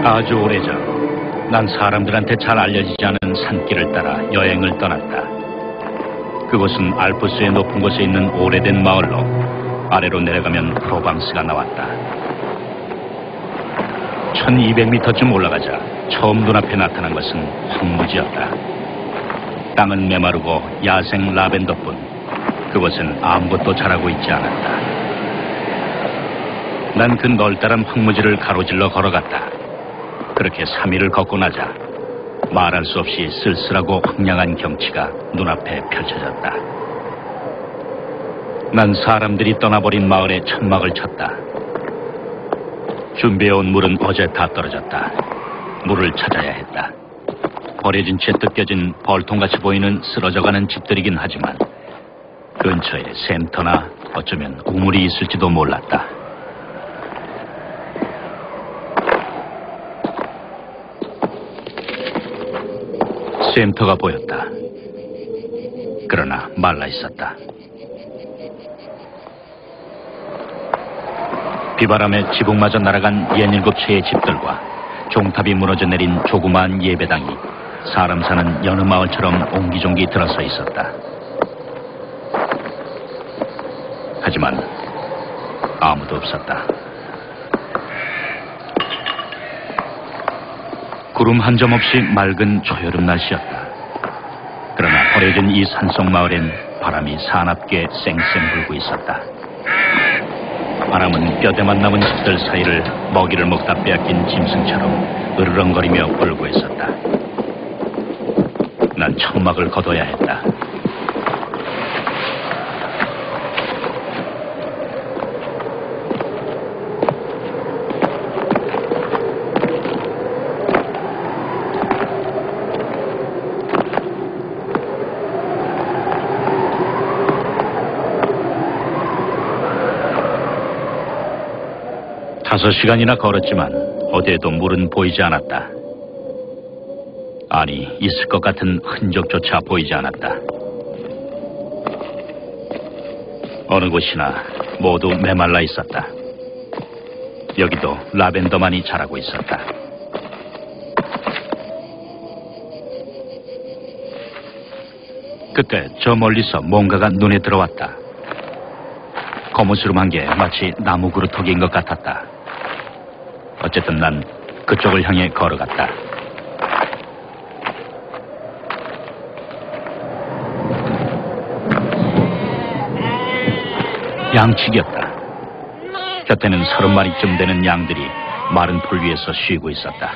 아주 오래전 난 사람들한테 잘 알려지지 않은 산길을 따라 여행을 떠났다. 그곳은 알프스의 높은 곳에 있는 오래된 마을로 아래로 내려가면 프로방스가 나왔다. 1200m쯤 올라가자 처음 눈앞에 나타난 것은 황무지였다. 땅은 메마르고 야생 라벤더뿐 그곳은 아무것도 자라고 있지 않았다. 난 그 널따란 황무지를 가로질러 걸어갔다. 그렇게 3일을 걷고 나자 말할 수 없이 쓸쓸하고 황량한 경치가 눈앞에 펼쳐졌다. 난 사람들이 떠나버린 마을에 천막을 쳤다. 준비해온 물은 어제 다 떨어졌다. 물을 찾아야 했다. 버려진 채 뜯겨진 벌통같이 보이는 쓰러져가는 집들이긴 하지만 근처에 샘터나 어쩌면 우물이 있을지도 몰랐다. 샘터가 보였다. 그러나 말라 있었다. 비바람에 지붕마저 날아간 67채의 집들과 종탑이 무너져 내린 조그마한 예배당이 사람 사는 여느 마을처럼 옹기종기 들어서 있었다. 하지만 아무도 없었다. 구름 한 점 없이 맑은 초여름 날씨였다. 그러나 버려진 이 산속 마을엔 바람이 사납게 쌩쌩 불고 있었다. 바람은 뼈대만 남은 집들 사이를 먹이를 먹다 빼앗긴 짐승처럼 으르렁거리며 불고 있었다. 난 천막을 걷어야 했다. 다섯 시간이나 걸었지만 어디에도 물은 보이지 않았다. 아니, 있을 것 같은 흔적조차 보이지 않았다. 어느 곳이나 모두 메말라 있었다. 여기도 라벤더만이 자라고 있었다. 그때 저 멀리서 뭔가가 눈에 들어왔다. 거무스름한 게 마치 나무 그루터기인 것 같았다. 어쨌든 난 그쪽을 향해 걸어갔다. 양치기였다. 곁에는 30마리쯤 되는 양들이 마른 풀 위에서 쉬고 있었다.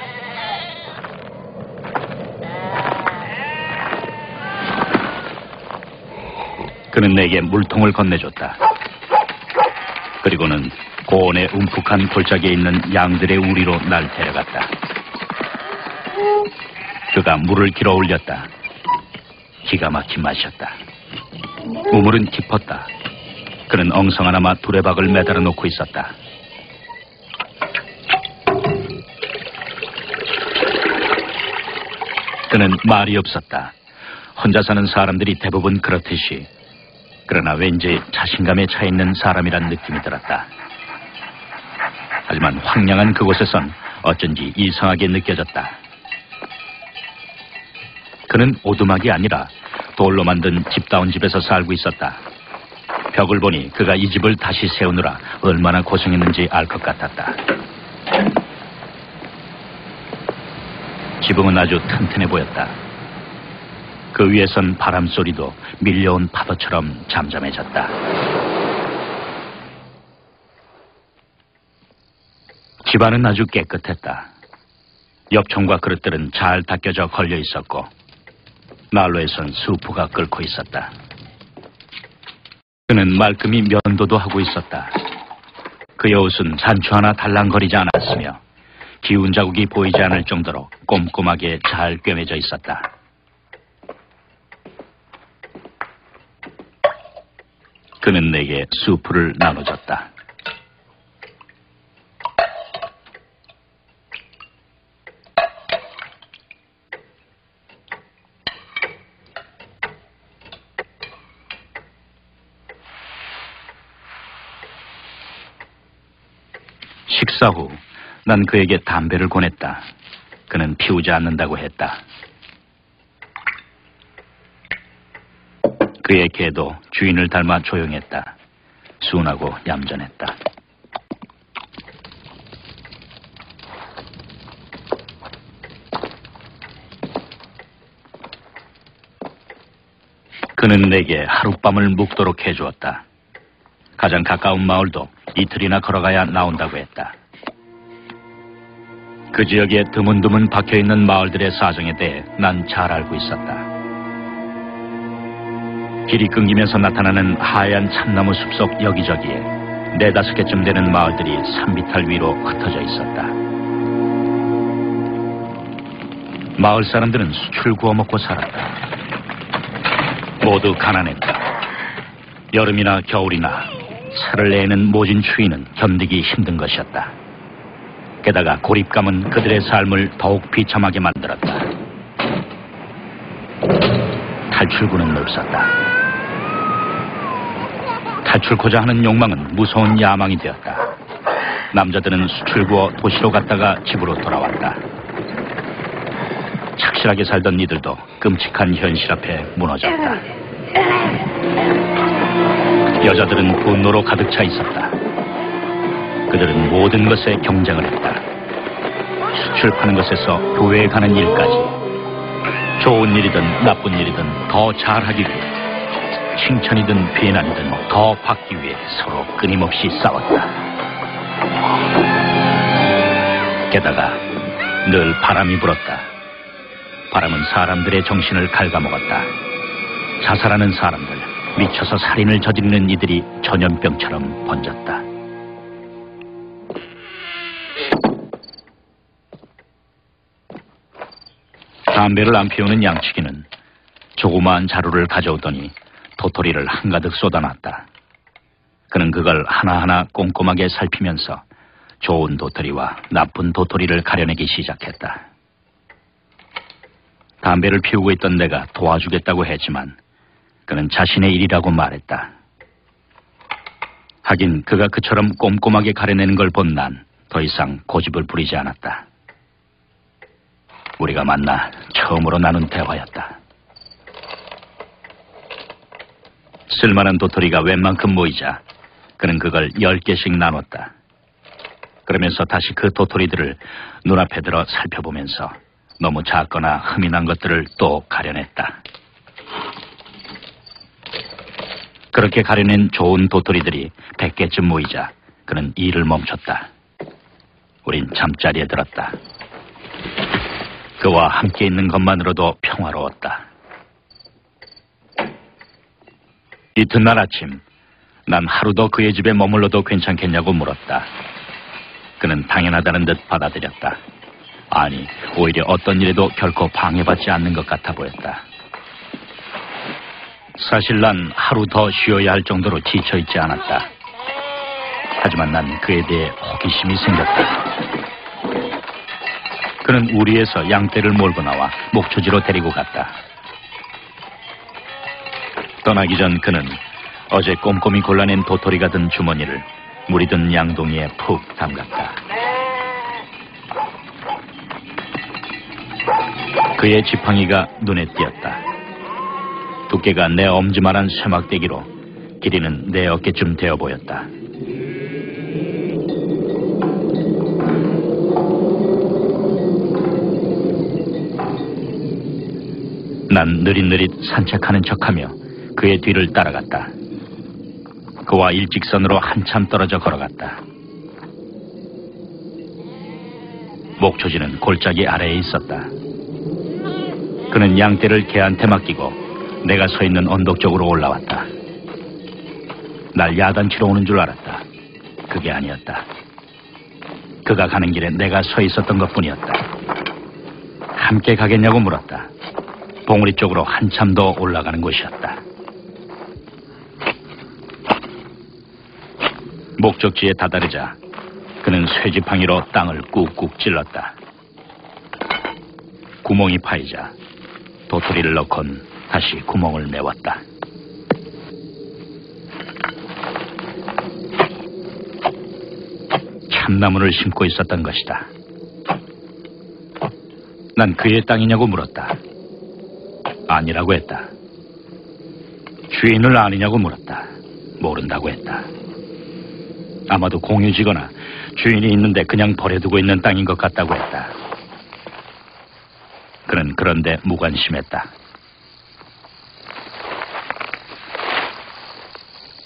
그는 내게 물통을 건네줬다. 그리고는 고온의 움푹한 골짜기에 있는 양들의 우리로 날 데려갔다. 그가 물을 길어 올렸다. 기가 막힌 맛이었다. 우물은 깊었다. 그는 엉성하나마 두레박을 매달아 놓고 있었다. 그는 말이 없었다. 혼자 사는 사람들이 대부분 그렇듯이. 그러나 왠지 자신감에 차 있는 사람이란 느낌이 들었다. 하지만 황량한 그곳에선 어쩐지 이상하게 느껴졌다. 그는 오두막이 아니라 돌로 만든 집다운 집에서 살고 있었다. 벽을 보니 그가 이 집을 다시 세우느라 얼마나 고생했는지 알 것 같았다. 지붕은 아주 튼튼해 보였다. 그 위에선 바람소리도 밀려온 파도처럼 잠잠해졌다. 집안은 아주 깨끗했다. 엽총과 그릇들은 잘 닦여져 걸려 있었고 난로에선 수프가 끓고 있었다. 그는 말끔히 면도도 하고 있었다. 그의 옷은 단추 하나 달랑거리지 않았으며 기운 자국이 보이지 않을 정도로 꼼꼼하게 잘 꿰매져 있었다. 그는 내게 수프를 나눠줬다. 식사 후 난 그에게 담배를 권했다. 그는 피우지 않는다고 했다. 그의 개도 주인을 닮아 조용했다. 순하고 얌전했다. 그는 내게 하룻밤을 묵도록 해주었다. 가장 가까운 마을도 이틀이나 걸어가야 나온다고 했다. 그 지역에 드문드문 박혀있는 마을들의 사정에 대해 난 잘 알고 있었다. 길이 끊기면서 나타나는 하얀 참나무 숲속 여기저기에 4-5개쯤 되는 마을들이 산비탈 위로 흩어져 있었다. 마을 사람들은 수출 구워 먹고 살았다. 모두 가난했다. 여름이나 겨울이나 살을 내는 모진 추위는 견디기 힘든 것이었다. 게다가 고립감은 그들의 삶을 더욱 비참하게 만들었다. 탈출구는 없었다. 탈출코자 하는 욕망은 무서운 야망이 되었다. 남자들은 수출 구워 도시로 갔다가 집으로 돌아왔다. 착실하게 살던 이들도 끔찍한 현실 앞에 무너졌다. 여자들은 분노로 가득 차 있었다. 그들은 모든 것에 경쟁을 했다. 수출 파는 것에서 교회에 가는 일까지 좋은 일이든 나쁜 일이든 더 잘하기 위해 칭찬이든 비난이든 더 받기 위해 서로 끊임없이 싸웠다. 게다가 늘 바람이 불었다. 바람은 사람들의 정신을 갉아먹었다. 자살하는 사람들, 미쳐서 살인을 저지르는 이들이 전염병처럼 번졌다. 담배를 안 피우는 양치기는 조그마한 자루를 가져오더니 도토리를 한가득 쏟아놨다. 그는 그걸 하나하나 꼼꼼하게 살피면서 좋은 도토리와 나쁜 도토리를 가려내기 시작했다. 담배를 피우고 있던 내가 도와주겠다고 했지만 그는 자신의 일이라고 말했다. 하긴 그가 그처럼 꼼꼼하게 가려내는 걸 본 난 더 이상 고집을 부리지 않았다. 우리가 만나 처음으로 나눈 대화였다. 쓸만한 도토리가 웬만큼 모이자 그는 그걸 10개씩 나눴다. 그러면서 다시 그 도토리들을 눈앞에 들어 살펴보면서 너무 작거나 흠이 난 것들을 또 가려냈다. 그렇게 가려낸 좋은 도토리들이 100개쯤 모이자 그는 일을 멈췄다. 우린 잠자리에 들었다. 그와 함께 있는 것만으로도 평화로웠다. 이튿날 아침 난 하루 더 그의 집에 머물러도 괜찮겠냐고 물었다. 그는 당연하다는 듯 받아들였다. 아니, 오히려 어떤 일에도 결코 방해받지 않는 것 같아 보였다. 사실 난 하루 더 쉬어야 할 정도로 지쳐있지 않았다. 하지만 난 그에 대해 호기심이 생겼다. 그는 우리에서 양떼를 몰고 나와 목초지로 데리고 갔다. 떠나기 전 그는 어제 꼼꼼히 골라낸 도토리가 든 주머니를 물이 든 양동이에 푹 담갔다. 그의 지팡이가 눈에 띄었다. 두께가 내 엄지만한 쇠막대기로 길이는 내 어깨쯤 되어 보였다. 난 느릿느릿 산책하는 척하며 그의 뒤를 따라갔다. 그와 일직선으로 한참 떨어져 걸어갔다. 목초지는 골짜기 아래에 있었다. 그는 양떼를 개한테 맡기고 내가 서 있는 언덕 쪽으로 올라왔다. 날 야단치러 오는 줄 알았다. 그게 아니었다. 그가 가는 길에 내가 서 있었던 것뿐이었다. 함께 가겠냐고 물었다. 봉우리 쪽으로 한참 더 올라가는 곳이었다. 목적지에 다다르자 그는 쇠지팡이로 땅을 꾹꾹 찔렀다. 구멍이 파이자 도토리를 넣곤 다시 구멍을 메웠다. 참나무를 심고 있었던 것이다. 난 그의 땅이냐고 물었다. 아니라고 했다. 주인을 아느냐고 물었다. 모른다고 했다. 아마도 공유지거나 주인이 있는데 그냥 버려두고 있는 땅인 것 같다고 했다. 그는 그런데 무관심했다.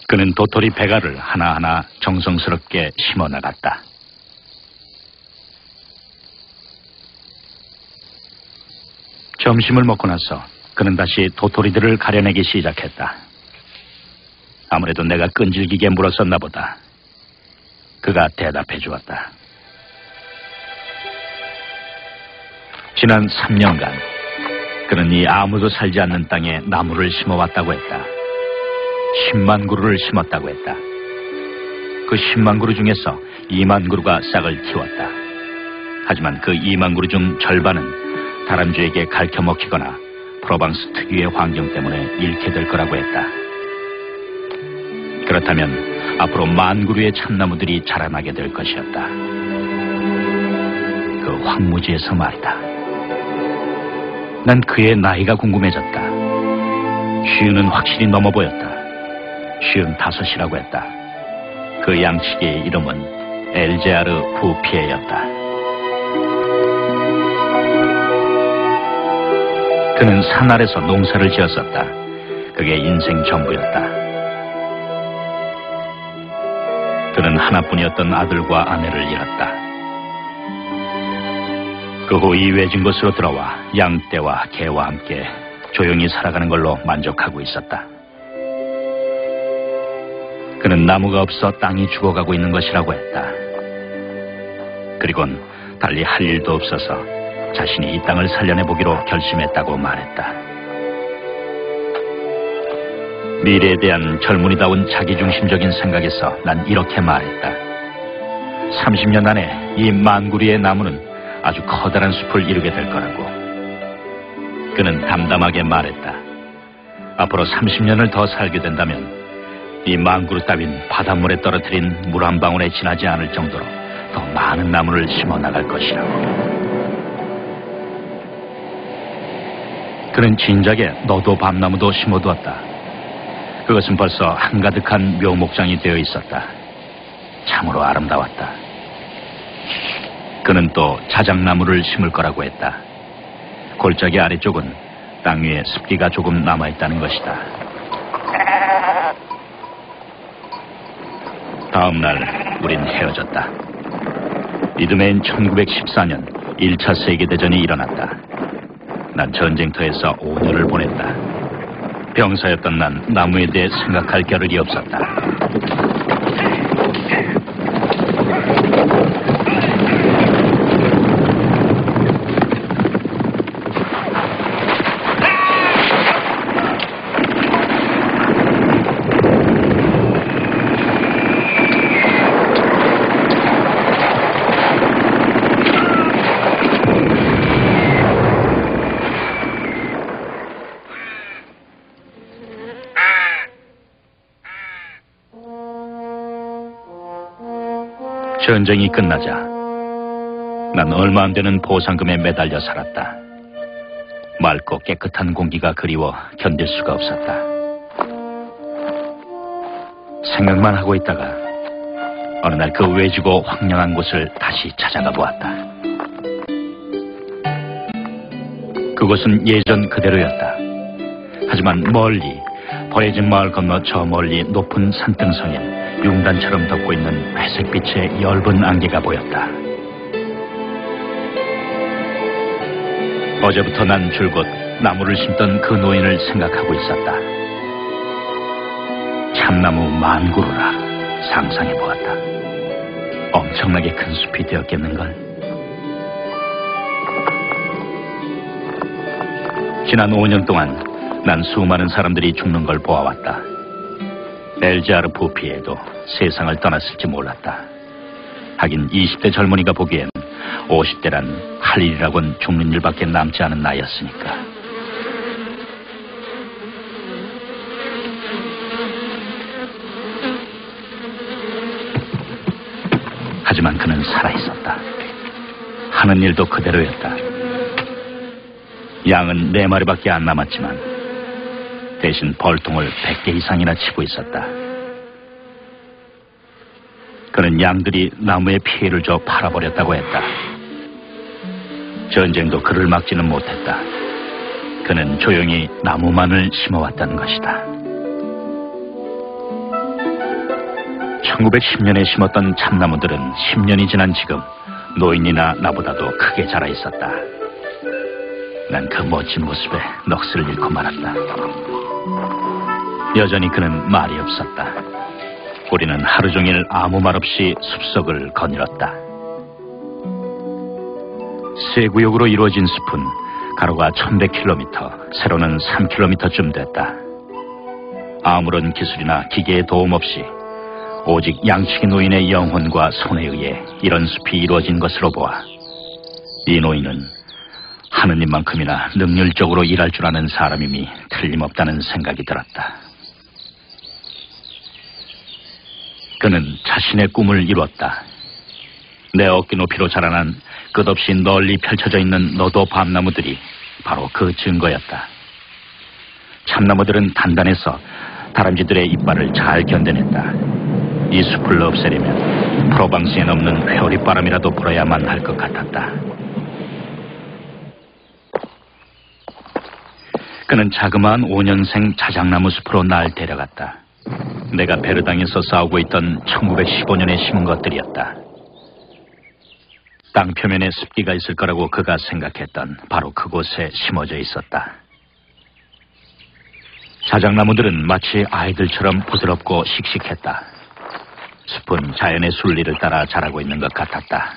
그는 도토리 배가를 하나하나 정성스럽게 심어나갔다. 점심을 먹고 나서 그는 다시 도토리들을 가려내기 시작했다. 아무래도 내가 끈질기게 물었었나 보다. 그가 대답해 주었다. 지난 3년간 그는 이 아무도 살지 않는 땅에 나무를 심어왔다고 했다. 10만 그루를 심었다고 했다. 그 10만 그루 중에서 2만 그루가 싹을 틔웠다. 하지만 그 2만 그루 중 절반은 다람쥐에게 갉혀 먹히거나 프로방스 특유의 환경 때문에 잃게 될 거라고 했다. 그렇다면 앞으로 1만 그루의 참나무들이 자라나게 될 것이었다. 그 황무지에서 말이다. 난 그의 나이가 궁금해졌다. 50은 확실히 넘어 보였다. 55이라고 했다. 그 양치기의 이름은 엘제아르 부피에였다. 그는 산 아래서 농사를 지었었다. 그게 인생 전부였다. 그는 하나뿐이었던 아들과 아내를 잃었다. 그 후 이 외진 곳으로 들어와 양떼와 개와 함께 조용히 살아가는 걸로 만족하고 있었다. 그는 나무가 없어 땅이 죽어가고 있는 것이라고 했다. 그리곤 달리 할 일도 없어서 자신이 이 땅을 살려내보기로 결심했다고 말했다. 미래에 대한 젊은이다운 자기중심적인 생각에서 난 이렇게 말했다. 30년 안에 이 1만 그루의 나무는 아주 커다란 숲을 이루게 될 거라고. 그는 담담하게 말했다. 앞으로 30년을 더 살게 된다면 이 1만 그루 따윈 바닷물에 떨어뜨린 물 한 방울에 지나지 않을 정도로 더 많은 나무를 심어 나갈 것이라고. 그는 진작에 너도 밤나무도 심어두었다. 그것은 벌써 한가득한 묘목장이 되어 있었다. 참으로 아름다웠다. 그는 또 자작나무를 심을 거라고 했다. 골짜기 아래쪽은 땅 위에 습기가 조금 남아있다는 것이다. 다음 날 우린 헤어졌다. 이듬해인 1914년 1차 세계대전이 일어났다. 난 전쟁터에서 5년을 보냈다. 병사였던 난 나무에 대해 생각할 겨를이 없었다. 전쟁이 끝나자 난 얼마 안 되는 보상금에 매달려 살았다. 맑고 깨끗한 공기가 그리워 견딜 수가 없었다. 생각만 하고 있다가 어느 날 그 외지고 황량한 곳을 다시 찾아가 보았다. 그곳은 예전 그대로였다. 하지만 멀리 버려진 마을 건너 저 멀리 높은 산등성엔 융단처럼 덮고 있는 회색빛의 엷은 안개가 보였다. 어제부터 난 줄곧 나무를 심던 그 노인을 생각하고 있었다. 참나무 1만 그루라 상상해보았다. 엄청나게 큰 숲이 되었겠는걸. 지난 5년 동안 난 수많은 사람들이 죽는 걸 보아왔다. 엘제아르 부피에도 세상을 떠났을지 몰랐다. 하긴 20대 젊은이가 보기엔 50대란 할 일이라곤 죽는 일밖에 남지 않은 나이였으니까. 하지만 그는 하는 일도 그대로였다. 양은 4마리밖에 안 남았지만 대신 벌통을 100개 이상이나 치고 있었다. 그는 양들이 나무에 피해를 줘 팔아버렸다고 했다. 전쟁도 그를 막지는 못했다. 그는 조용히 나무만을 심어왔다는 것이다. 1910년에 심었던 참나무들은 10년이 지난 지금 노인이나 나보다도 크게 자라 있었다. 난 그 멋진 모습에 넋을 잃고 말았다. 여전히 그는 말이 없었다. 우리는 하루 종일 아무 말 없이 숲속을 거닐었다. 세 구역으로 이루어진 숲은 가로가 1100km, 세로는 3km쯤 됐다. 아무런 기술이나 기계의 도움 없이 오직 양치기 노인의 영혼과 손에 의해 이런 숲이 이루어진 것으로 보아 이 노인은 하느님만큼이나 능률적으로 일할 줄 아는 사람임이 틀림없다는 생각이 들었다. 그는 자신의 꿈을 이뤘다. 내 어깨 높이로 자라난 끝없이 널리 펼쳐져 있는 너도 밤나무들이 바로 그 증거였다. 참나무들은 단단해서 다람쥐들의 이빨을 잘 견뎌냈다. 이 숲을 없애려면 프로방스에 넘는 회오리바람이라도 불어야만 할 것 같았다. 그는 자그마한 5년생 자작나무 숲으로 날 데려갔다. 내가 베르당에서 싸우고 있던 1915년에 심은 것들이었다. 땅 표면에 습기가 있을 거라고 그가 생각했던 바로 그곳에 심어져 있었다. 자작나무들은 마치 아이들처럼 부드럽고 씩씩했다. 숲은 자연의 순리를 따라 자라고 있는 것 같았다.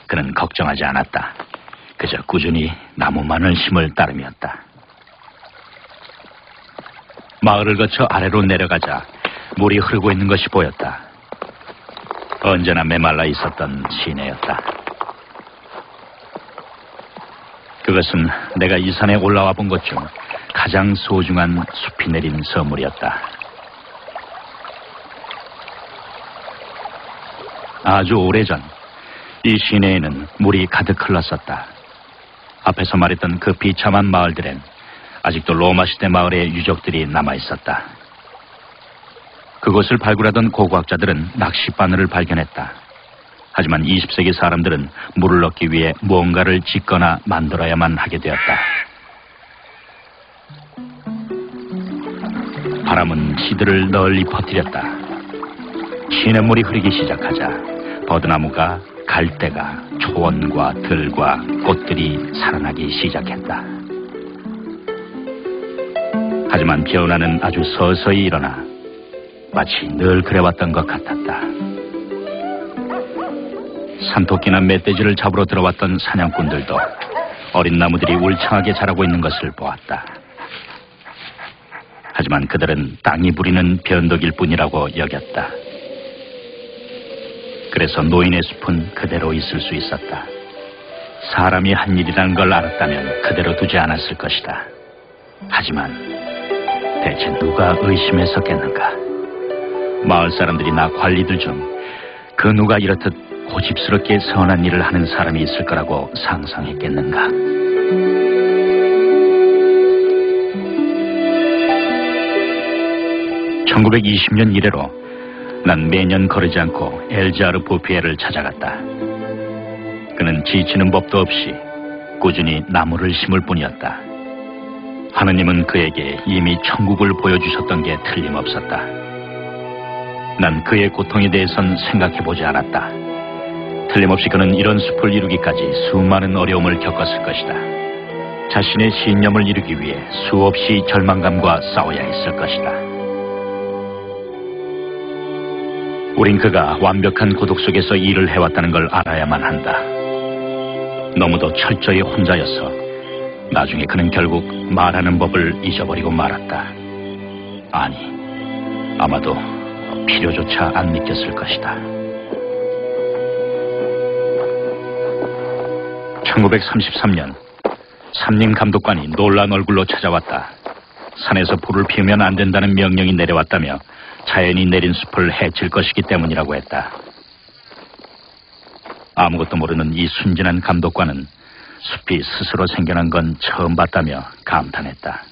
그는 걱정하지 않았다. 그저 꾸준히 나무만을 심을 따름이었다. 마을을 거쳐 아래로 내려가자 물이 흐르고 있는 것이 보였다. 언제나 메말라 있었던 시내였다. 그것은 내가 이 산에 올라와 본 것 중 가장 소중한 숲이 내린 선물이었다. 아주 오래전 이 시내에는 물이 가득 흘렀었다. 앞에서 말했던 그 비참한 마을들엔 아직도 로마 시대 마을의 유적들이 남아있었다. 그곳을 발굴하던 고고학자들은 낚싯바늘을 발견했다. 하지만 20세기 사람들은 물을 얻기 위해 무언가를 짓거나 만들어야만 하게 되었다. 바람은 시들을 널리 퍼뜨렸다. 시냇물이 흐르기 시작하자 버드나무가 갈대가 초원과 들과 꽃들이 살아나기 시작했다. 하지만 변화는 아주 서서히 일어나 마치 늘 그래왔던 것 같았다. 산토끼나 멧돼지를 잡으러 들어왔던 사냥꾼들도 어린 나무들이 울창하게 자라고 있는 것을 보았다. 하지만 그들은 땅이 부리는 변덕일 뿐이라고 여겼다. 그래서 노인의 숲은 그대로 있을 수 있었다. 사람이 한 일이라는 걸 알았다면 그대로 두지 않았을 것이다. 하지만 대체 누가 의심했었겠는가? 마을 사람들이나 관리들 중 그 누가 이렇듯 고집스럽게 선한 일을 하는 사람이 있을 거라고 상상했겠는가? (1920년) 이래로 난 매년 거르지 않고 엘자르 보피에를 찾아갔다. 그는 지치는 법도 없이 꾸준히 나무를 심을 뿐이었다. 하느님은 그에게 이미 천국을 보여주셨던 게 틀림없었다. 난 그의 고통에 대해선 생각해보지 않았다. 틀림없이 그는 이런 숲을 이루기까지 수많은 어려움을 겪었을 것이다. 자신의 신념을 이루기 위해 수없이 절망감과 싸워야 했을 것이다. 우린 그가 완벽한 고독 속에서 일을 해왔다는 걸 알아야만 한다. 너무도 철저히 혼자여서 나중에 그는 결국 말하는 법을 잊어버리고 말았다. 아니, 아마도 필요조차 안 느꼈을 것이다. 1933년 삼림 감독관이 놀란 얼굴로 찾아왔다. 산에서 불을 피우면 안 된다는 명령이 내려왔다며 자연이 내린 숲을 해칠 것이기 때문이라고 했다. 아무것도 모르는 이 순진한 감독관은 숲이 스스로 생겨난 건 처음 봤다며 감탄했다.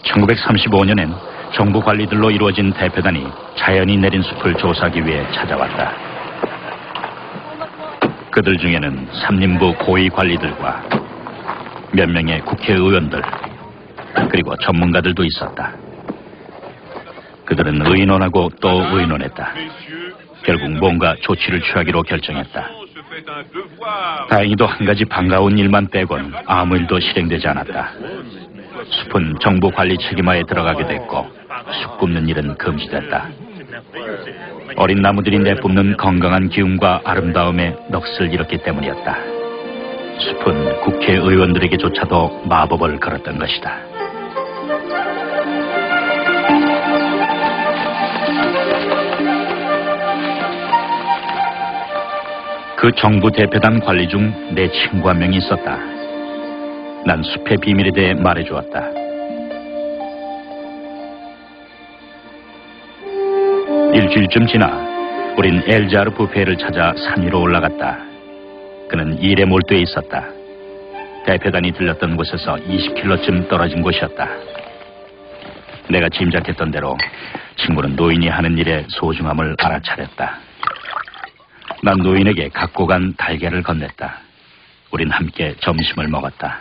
(1935년엔) 정부 관리들로 이루어진 대표단이 자연이 내린 숲을 조사하기 위해 찾아왔다. 그들 중에는 삼림부 고위 관리들과 몇 명의 국회의원들, 그리고 전문가들도 있었다. 그들은 의논하고 또 의논했다. 결국 뭔가 조치를 취하기로 결정했다. 다행히도 한 가지 반가운 일만 빼곤 아무 일도 실행되지 않았다. 숲은 정부 관리 책임하에 들어가게 됐고 숲 굽는 일은 금지됐다. 어린 나무들이 내뿜는 건강한 기운과 아름다움에 넋을 잃었기 때문이었다. 숲은 국회의원들에게조차도 마법을 걸었던 것이다. 그 정부 대표단 관리 중 내 친구 한 명이 있었다. 난 숲의 비밀에 대해 말해주었다. 일주일쯤 지나 우린 엘자르 부페를 찾아 산 위로 올라갔다. 그는 일에 몰두해 있었다. 대표단이 들렸던 곳에서 20km쯤 떨어진 곳이었다. 내가 짐작했던 대로 친구는 노인이 하는 일의 소중함을 알아차렸다. 난 노인에게 갖고 간 달걀을 건넸다. 우린 함께 점심을 먹었다.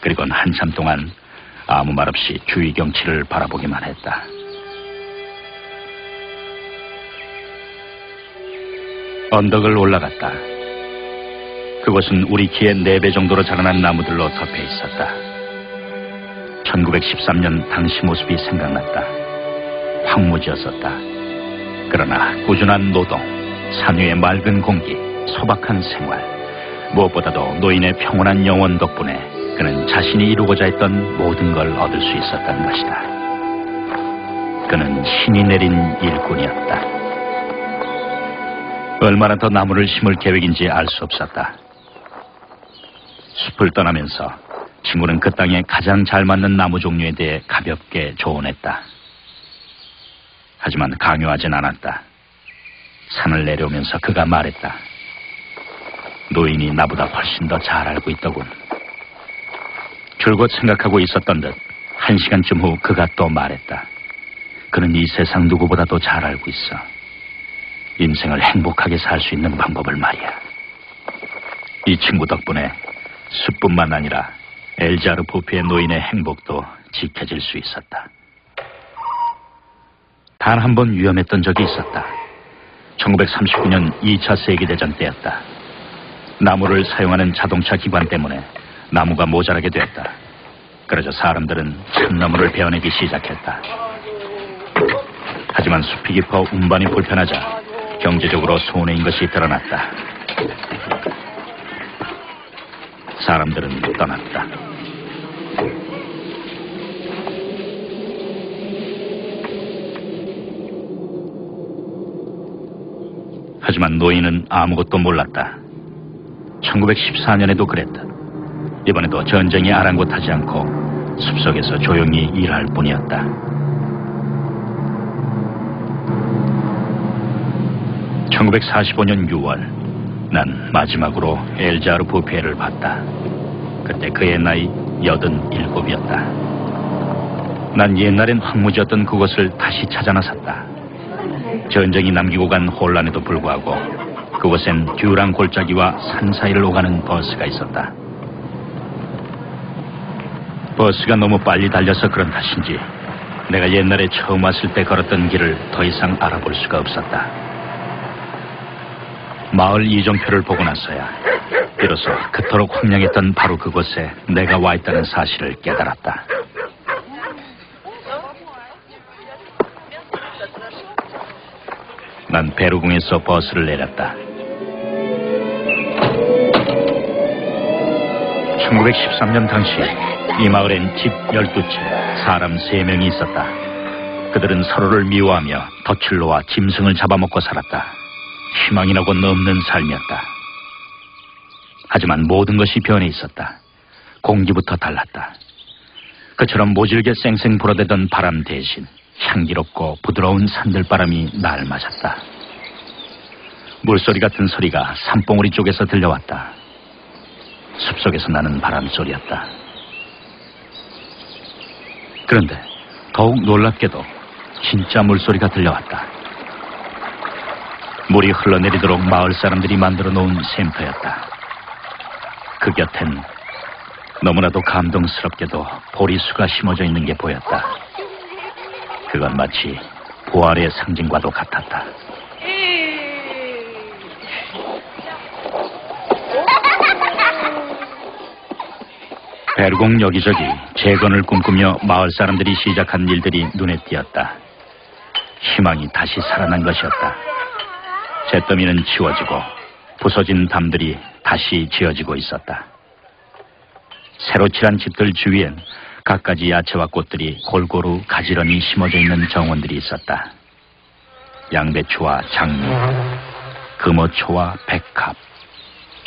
그리고는 한참 동안 아무 말 없이 주위 경치를 바라보기만 했다. 언덕을 올라갔다. 그곳은 우리 키의 4배 정도로 자라난 나무들로 덮여 있었다. 1913년 당시 모습이 생각났다. 황무지였었다. 그러나 꾸준한 노동, 산 위의 맑은 공기, 소박한 생활, 무엇보다도 노인의 평온한 영혼 덕분에 그는 자신이 이루고자 했던 모든 걸 얻을 수 있었던 것이다. 그는 신이 내린 일꾼이었다. 얼마나 더 나무를 심을 계획인지 알 수 없었다. 숲을 떠나면서 친구는 그 땅에 가장 잘 맞는 나무 종류에 대해 가볍게 조언했다. 하지만 강요하진 않았다. 산을 내려오면서 그가 말했다. 노인이 나보다 훨씬 더 잘 알고 있더군. 줄곧 생각하고 있었던 듯 1시간쯤 후 그가 또 말했다. 그는 이 세상 누구보다도 잘 알고 있어. 인생을 행복하게 살 수 있는 방법을 말이야. 이 친구 덕분에 숲뿐만 아니라 엘자르 부페의 노인의 행복도 지켜질 수 있었다. 단 한 번 위험했던 적이 있었다. 1939년 2차 세계대전 때였다. 나무를 사용하는 자동차 기관 때문에 나무가 모자라게 되었다. 그러자 사람들은 참나무를 베어내기 시작했다. 하지만 숲이 깊어 운반이 불편하자 경제적으로 손해인 것이 드러났다. 사람들은 떠났다. 하지만 노인은 아무것도 몰랐다. 1914년에도 그랬다. 이번에도 전쟁이 아랑곳하지 않고 숲속에서 조용히 일할 뿐이었다. (1945년 6월) 난 마지막으로 엘자르 부페를 봤다. 그때 그의 나이 87이었다. 난 옛날엔 황무지였던 그곳을 다시 찾아 나섰다. 전쟁이 남기고 간 혼란에도 불구하고 그곳엔 듀랑 골짜기와 산 사이를 오가는 버스가 있었다. 버스가 너무 빨리 달려서 그런 탓인지 내가 옛날에 처음 왔을 때 걸었던 길을 더 이상 알아볼 수가 없었다. 마을 이정표를 보고 나서야 비로소 그토록 황량했던 바로 그곳에 내가 와 있다는 사실을 깨달았다. 난 베르궁에서 버스를 내렸다. 1913년 당시 이 마을엔 집 12채, 사람 3명이 있었다. 그들은 서로를 미워하며 덫을 놓아 짐승을 잡아먹고 살았다. 희망이라고는 없는 삶이었다. 하지만 모든 것이 변해 있었다. 공기부터 달랐다. 그처럼 모질게 쌩쌩 불어대던 바람 대신 향기롭고 부드러운 산들바람이 날 맞았다. 물소리 같은 소리가 산봉우리 쪽에서 들려왔다. 숲속에서 나는 바람소리였다. 그런데 더욱 놀랍게도 진짜 물소리가 들려왔다. 물이 흘러내리도록 마을 사람들이 만들어 놓은 샘터였다. 그 곁엔 너무나도 감동스럽게도 보리수가 심어져 있는 게 보였다. 그건 마치 부활의 상징과도 같았다. 베르공 여기저기 재건을 꿈꾸며 마을 사람들이 시작한 일들이 눈에 띄었다. 희망이 다시 살아난 것이었다. 잿더미는 치워지고 부서진 담들이 다시 지어지고 있었다. 새로 칠한 집들 주위엔 갖가지 야채와 꽃들이 골고루 가지런히 심어져 있는 정원들이 있었다. 양배추와 장미, 금어초와 백합,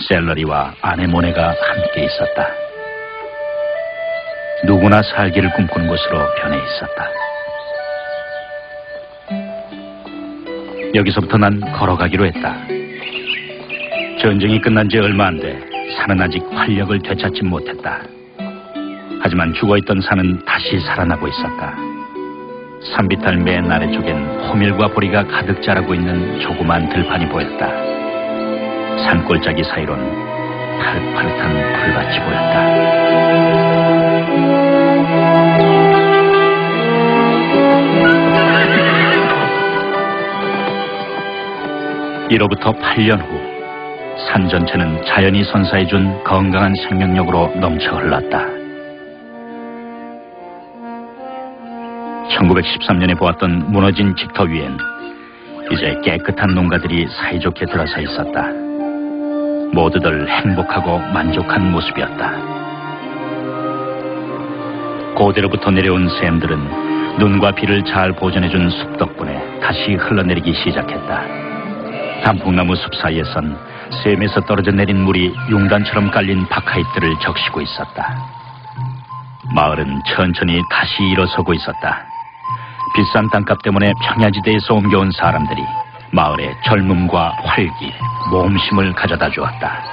샐러리와 아네모네가 함께 있었다. 누구나 살기를 꿈꾸는 곳으로 변해 있었다. 여기서부터 난 걸어가기로 했다. 전쟁이 끝난 지 얼마 안 돼 산은 아직 활력을 되찾지 못했다. 하지만 죽어있던 산은 다시 살아나고 있었다. 산비탈 맨 아래쪽엔 호밀과 보리가 가득 자라고 있는 조그만 들판이 보였다. 산골짜기 사이론 파릇파릇한 풀밭이 보였다. 이로부터 8년 후 산 전체는 자연이 선사해준 건강한 생명력으로 넘쳐 흘렀다. 1913년에 보았던 무너진 직터 위엔 이제 깨끗한 농가들이 사이좋게 들어서 있었다. 모두들 행복하고 만족한 모습이었다. 고대로부터 내려온 샘들은 눈과 비를 잘 보존해준 숲 덕분에 다시 흘러내리기 시작했다. 단풍나무 숲 사이에선 샘에서 떨어져 내린 물이 융단처럼 깔린 박하잎들을 적시고 있었다. 마을은 천천히 다시 일어서고 있었다. 비싼 땅값 때문에 평야지대에서 옮겨온 사람들이 마을에 젊음과 활기, 모험심을 가져다 주었다.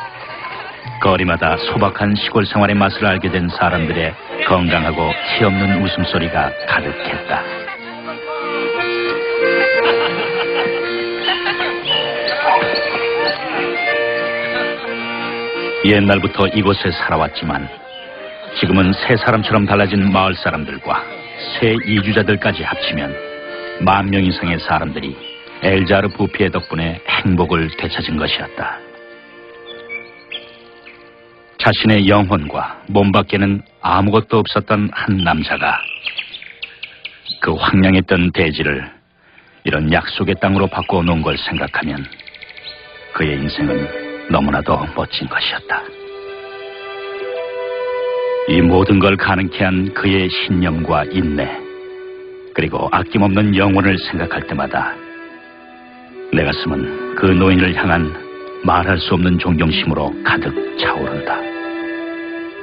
거리마다 소박한 시골 생활의 맛을 알게 된 사람들의 건강하고 티없는 웃음소리가 가득했다. 옛날부터 이곳에 살아왔지만 지금은 새 사람처럼 달라진 마을 사람들과 새 이주자들까지 합치면 10,000명 이상의 사람들이 엘자르 부피의 덕분에 행복을 되찾은 것이었다. 자신의 영혼과 몸 밖에는 아무것도 없었던 한 남자가 그 황량했던 대지를 이런 약속의 땅으로 바꿔놓은 걸 생각하면 그의 인생은 너무나도 멋진 것이었다. 이 모든 걸 가능케 한 그의 신념과 인내, 그리고 아낌없는 영혼을 생각할 때마다 내 가슴은 그 노인을 향한 말할 수 없는 존경심으로 가득 차오른다.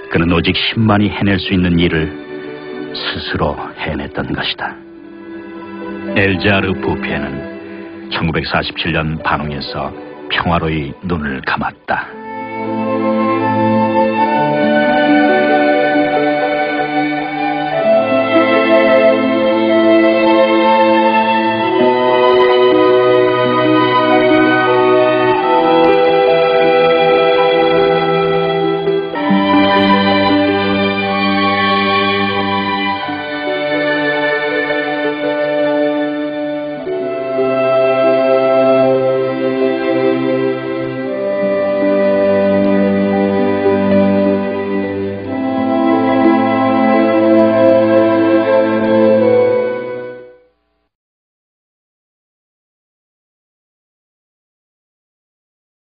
그는 오직 10만이 해낼 수 있는 일을 스스로 해냈던 것이다. 엘자르 부페는 1947년 반홍에서 평화로이 눈을 감았다.